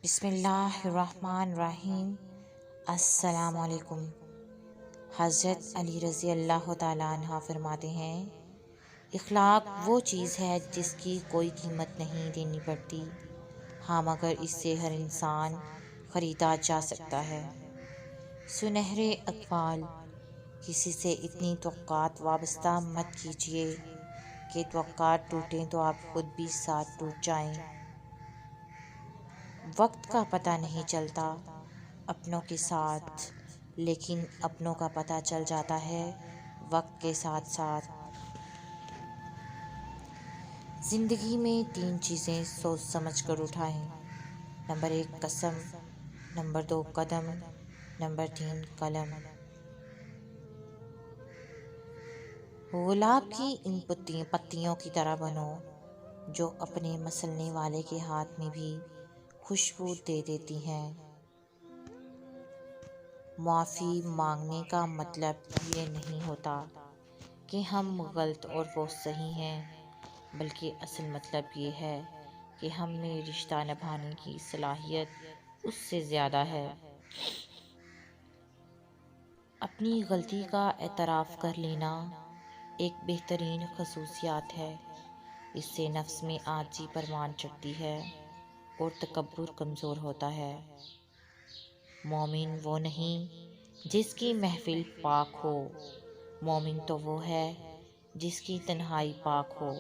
بسم اللہ الرحمن الرحیم۔ السلام علیکم۔ حضرت علی رضی اللہ تعالیٰ عنہ فرماتے ہیں، اخلاق وہ چیز ہے جس کی کوئی قیمت نہیں دینی پڑتی، ہاں مگر اس سے ہر انسان خریدا جا سکتا ہے۔ سنہرے اقوال: کسی سے اتنی توقعات وابستہ مت کیجیے کہ توقعات ٹوٹیں تو آپ خود بھی ساتھ ٹوٹ جائیں۔ وقت کا پتہ نہیں چلتا اپنوں کے ساتھ، لیکن اپنوں کا پتہ چل جاتا ہے وقت کے ساتھ ساتھ۔ زندگی میں 3 چیزیں سوچ سمجھ کر اٹھائیں: نمبر 1 قسم، نمبر 2 قدم، نمبر 3 قلم۔ گلاب کی ان پتیوں کی طرح بنو جو اپنے مسلنے والے کے ہاتھ میں بھی خوشبو دے دیتی ہیں۔ معافی مانگنے کا مطلب یہ نہیں ہوتا کہ ہم غلط اور وہ صحیح ہیں، بلکہ اصل مطلب یہ ہے کہ ہم میں رشتہ نبھانے کی صلاحیت اس سے زیادہ ہے۔ اپنی غلطی کا اعتراف کر لینا ایک بہترین خصوصیت ہے۔ اس سے نفس میں عاجزی پروان چڑھتی ہے اور تکبر کمزور ہوتا ہے۔ مومن وہ نہیں جس کی محفل پاک ہو، مومن تو وہ ہے جس کی تنہائی پاک ہو۔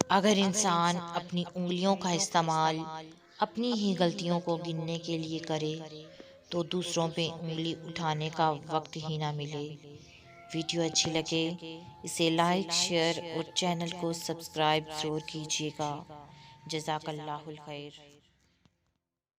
اگر انسان اپنی انگلیوں کا استعمال اپنی ہی غلطیوں کو گننے کے لیے کرے تو دوسروں پہ انگلی اٹھانے کا وقت ہی نہ ملے۔ ویڈیو اچھی لگے اسے لائک، شیئر اور چینل کو سبسکرائب ضرور کیجیے گا۔ جزاک اللہ الخیر۔